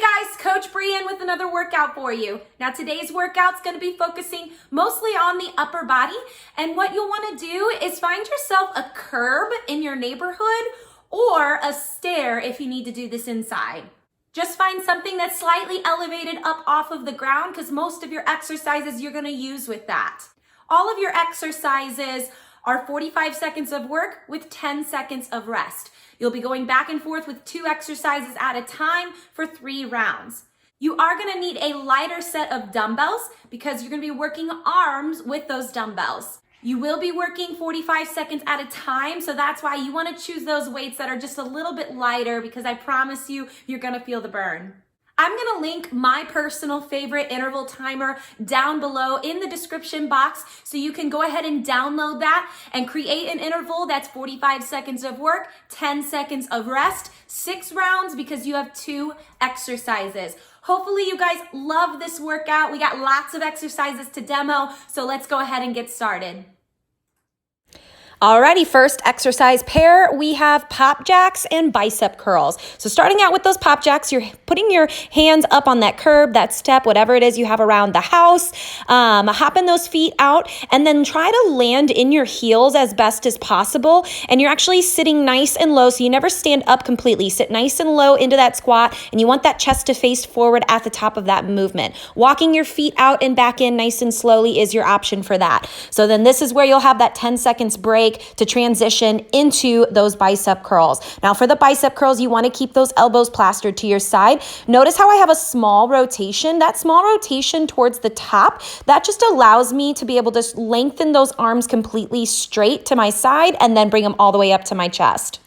guys, Coach Brian with another workout for you. Now today's workout's going to be focusing mostly on the upper body, and what you'll want to do is find yourself a curb in your neighborhood or a stair if you need to do this inside. Just find something that's slightly elevated up off of the ground because most of your exercises you're going to use with that. All of your exercises are 45 seconds of work with 10 seconds of rest. You'll be going back and forth with 2 exercises at a time for 3 rounds. You are going to need a lighter set of dumbbells because you're going to be working arms with those dumbbells. You will be working 45 seconds at a time, so that's why you want to choose those weights that are just a little bit lighter because I promise you, you're going to feel the burn. I'm going to link my personal favorite interval timer down below in the description box so you can go ahead and download that and create an interval that's 45 seconds of work, 10 seconds of rest, 6 rounds because you have 2 exercises. Hopefully you guys love this workout. We got lots of exercises to demo, so let's go ahead and get started. Alrighty, first exercise pair, we have pop jacks and bicep curls. So starting out with those pop jacks, you're putting your hands up on that curb, that step, whatever it is you have around the house. Hopping those feet out and then try to land in your heels as best as possible. And you're actually sitting nice and low, so you never stand up completely. Sit nice and low into that squat, and you want that chest to face forward at the top of that movement. Walking your feet out and back in nice and slowly is your option for that. So then this is where you'll have that 10 seconds break to transition into those bicep curls. Now for the bicep curls, you want to keep those elbows plastered to your side. Notice how I have a small rotation. That small rotation towards the top, that just allows me to be able to lengthen those arms completely straight to my side and then bring them all the way up to my chest.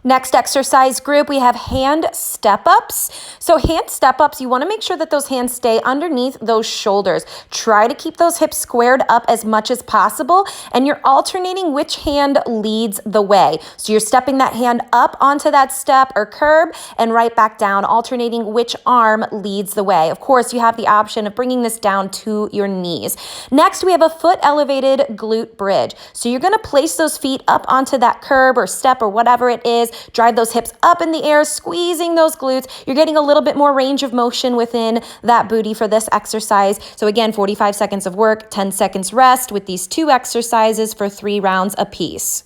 Next exercise group, we have hand step-ups. So hand step-ups, you want to make sure that those hands stay underneath those shoulders. Try to keep those hips squared up as much as possible, and you're alternating which hand leads the way. So you're stepping that hand up onto that step or curb and right back down, alternating which arm leads the way. Of course, you have the option of bringing this down to your knees. Next, we have a foot elevated glute bridge. So you're going to place those feet up onto that curb or step or whatever it is. Drive those hips up in the air, squeezing those glutes. You're getting a little bit more range of motion within that booty for this exercise. So again, 45 seconds of work, 10 seconds rest with these 2 exercises for 3 rounds apiece.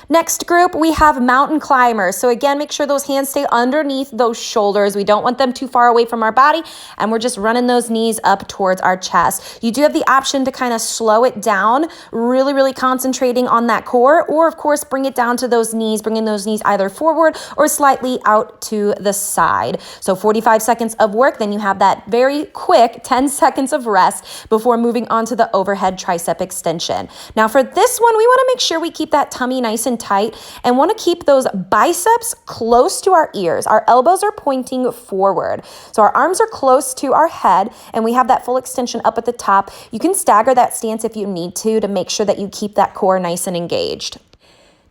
Next group, we have mountain climbers. So again, make sure those hands stay underneath those shoulders. We don't want them too far away from our body, and we're just running those knees up towards our chest. You do have the option to kind of slow it down, really concentrating on that core, or of course, bring it down to those knees, bringing those knees either forward or slightly out to the side. So 45 seconds of work, then you have that very quick 10 seconds of rest before moving on to the overhead tricep extension. Now for this one, we want to make sure we keep that tummy nice and tight and want to keep those biceps close to our ears. Our elbows are pointing forward. So our arms are close to our head and we have that full extension up at the top. You can stagger that stance if you need to make sure that you keep that core nice and engaged.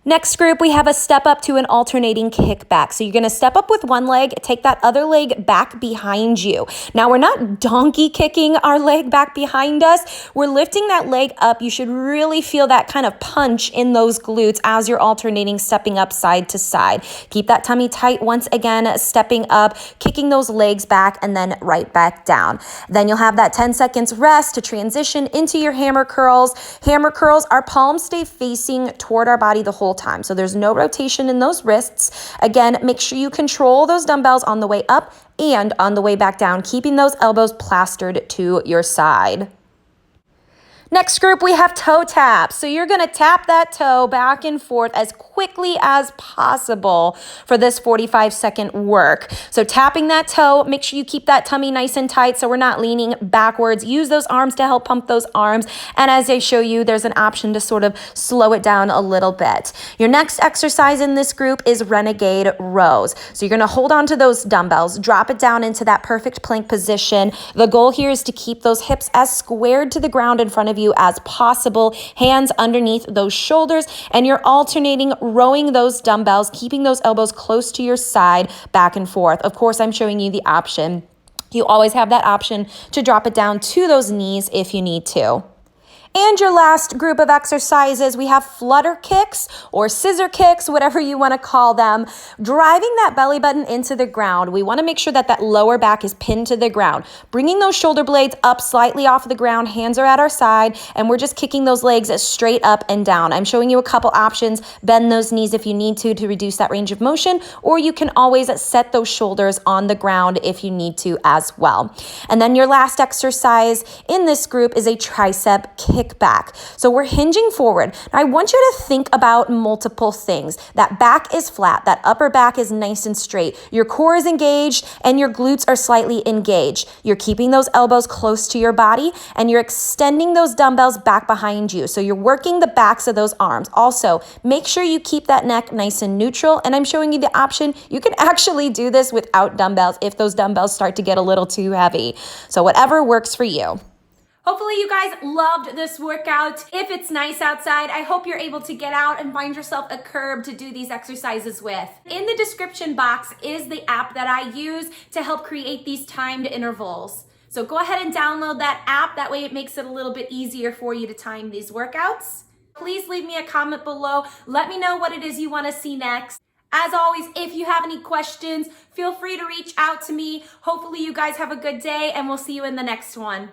Next group, we have a step up to an alternating kickback. So you're going to step up with one leg, take that other leg back behind you. Now we're not donkey kicking our leg back behind us. We're lifting that leg up. You should really feel that kind of punch in those glutes as you're alternating, stepping up side to side. Keep that tummy tight once again, stepping up, kicking those legs back and then right back down. Then you'll have that 10 seconds rest to transition into your hammer curls. Hammer curls, our palms stay facing toward our body the whole time. So there's no rotation in those wrists. Again, make sure you control those dumbbells on the way up and on the way back down, keeping those elbows plastered to your side. Next group, we have toe taps. So you're going to tap that toe back and forth as quickly as possible for this 45-second work. So tapping that toe, make sure you keep that tummy nice and tight so we're not leaning backwards. Use those arms to help pump those arms. And as I show you, there's an option to sort of slow it down a little bit. Your next exercise in this group is Renegade rows. So you're going to hold on to those dumbbells, drop it down into that perfect plank position. The goal here is to keep those hips as squared to the ground in front of you as possible, hands underneath those shoulders, and you're alternating rowing those dumbbells, keeping those elbows close to your side, back and forth. Of course, I'm showing you the option. You always have that option to drop it down to those knees if you need to. And your last group of exercises, we have flutter kicks or scissor kicks, whatever you want to call them, driving that belly button into the ground. We want to make sure that that lower back is pinned to the ground, bringing those shoulder blades up slightly off the ground, hands are at our side, and we're just kicking those legs straight up and down. I'm showing you a couple options. Bend those knees if you need to reduce that range of motion, or you can always set those shoulders on the ground if you need to as well. And then your last exercise in this group is a tricep kickback. So we're hinging forward. Now I want you to think about multiple things. That back is flat, that upper back is nice and straight. Your core is engaged and your glutes are slightly engaged. You're keeping those elbows close to your body and you're extending those dumbbells back behind you. So you're working the backs of those arms. Also, make sure you keep that neck nice and neutral. And I'm showing you the option. You can actually do this without dumbbells if those dumbbells start to get a little too heavy. So whatever works for you. Hopefully you guys loved this workout. If it's nice outside, I hope you're able to get out and find yourself a curb to do these exercises with. In the description box is the app that I use to help create these timed intervals. So go ahead and download that app. That way it makes it a little bit easier for you to time these workouts. Please leave me a comment below. Let me know what it is you want to see next. As always, if you have any questions, feel free to reach out to me. Hopefully you guys have a good day and we'll see you in the next one.